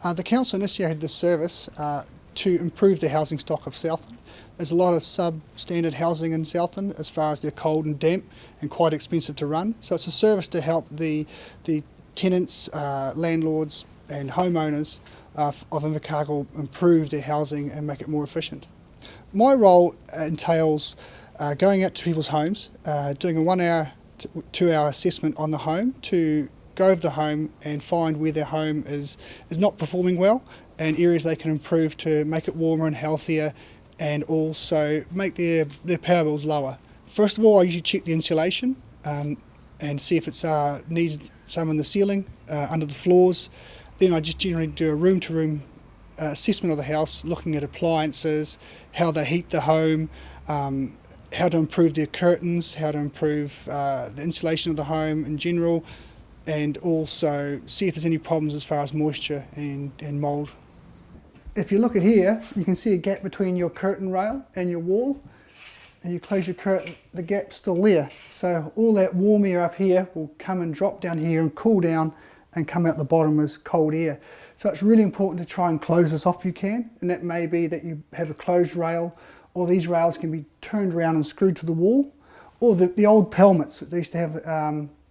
The council initiated this service to improve the housing stock of Southland. There's a lot of substandard housing in Southland as far as they're cold and damp and quite expensive to run. So it's a service to help the tenants, landlords and homeowners of Invercargill improve their housing and make it more efficient. My role entails going out to people's homes, doing a 1 hour to 2 hour assessment on the home to go over the home and find where their home is not performing well and areas they can improve to make it warmer and healthier and also make their power bills lower. First of all, I usually check the insulation and see if it's needs some in the ceiling, under the floors. Then I just generally do a room-to-room assessment of the house, looking at appliances, how they heat the home, how to improve their curtains, how to improve the insulation of the home in general, and also see if there's any problems as far as moisture and mould. If you look at here, you can see a gap between your curtain rail and your wall, and you close your curtain, the gap's still there. So all that warm air up here will come and drop down here and cool down and come out the bottom as cold air. So it's really important to try and close this off if you can, and that may be that you have a closed rail, or these rails can be turned around and screwed to the wall, or the old pelmets that they used to have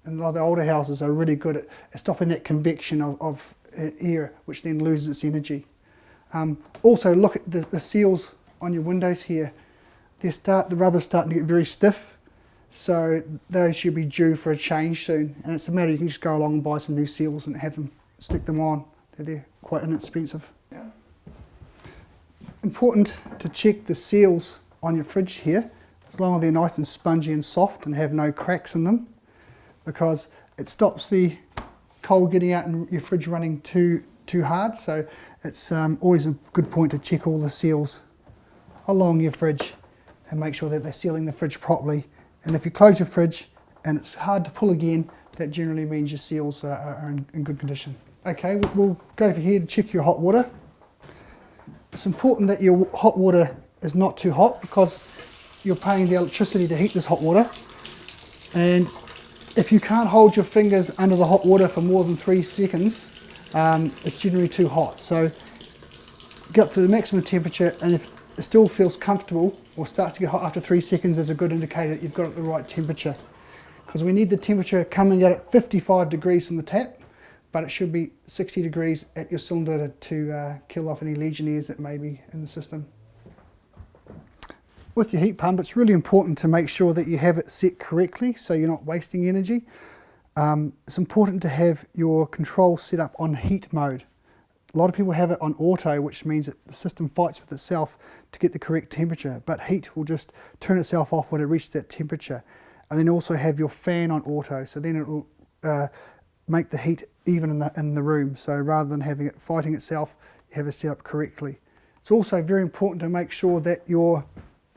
in a lot of the older houses are really good at stopping that convection of air, which then loses its energy. Also look at the seals on your windows here. The rubber's starting to get very stiff, so those should be due for a change soon, and it's a matter, you can just go along and buy some new seals and have them stick them on. They're quite inexpensive. Yeah. Important to check the seals on your fridge here, as long as they're nice and spongy and soft and have no cracks in them, because it stops the cold getting out and your fridge running too hard. So it's always a good point to check all the seals along your fridge and make sure that they're sealing the fridge properly. And if you close your fridge and it's hard to pull again, that generally means your seals are in good condition. Okay, we'll go over here to check your hot water. It's important that your hot water is not too hot because you're paying the electricity to heat this hot water. And if you can't hold your fingers under the hot water for more than 3 seconds, it's generally too hot. So get up to the maximum temperature, and if it still feels comfortable or starts to get hot after 3 seconds, is a good indicator that you've got it at the right temperature. Because we need the temperature coming out at 55 degrees from the tap, but it should be 60 degrees at your cylinder to kill off any legionnaires that may be in the system. With your heat pump, it's really important to make sure that you have it set correctly so you're not wasting energy. It's important to have your control set up on heat mode. A lot of people have it on auto, which means that the system fights with itself to get the correct temperature, but heat will just turn itself off when it reaches that temperature. And then also have your fan on auto, so then it will make the heat even in the room. So rather than having it fighting itself, you have it set up correctly. It's also very important to make sure that your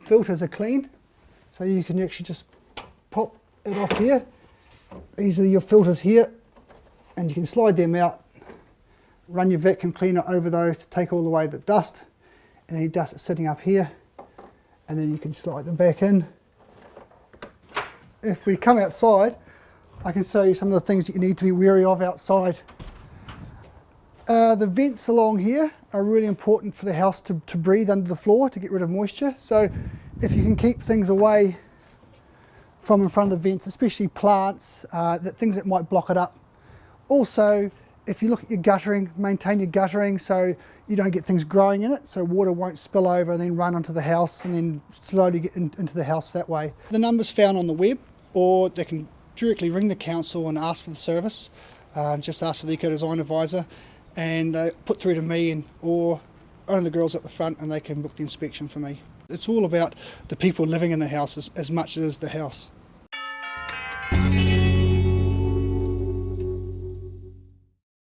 filters are cleaned, so you can actually just pop it off here. These are your filters here, and you can slide them out, run your vacuum cleaner over those to take all away the dust and any dust that's sitting up here, and then you can slide them back in. If we come outside, I can show you some of the things that you need to be wary of outside. The vents along here are really important for the house to breathe under the floor to get rid of moisture. So if you can keep things away from in front of the vents, especially plants, things that might block it up. Also, if you look at your guttering, maintain your guttering so you don't get things growing in it, so water won't spill over and then run onto the house and then slowly get into the house that way. The number's found on the web, or they can directly ring the council and ask for the service. Just ask for the eco-design advisor and put through to me or one of the girls at the front, and they can book the inspection for me. It's all about the people living in the house as much as the house.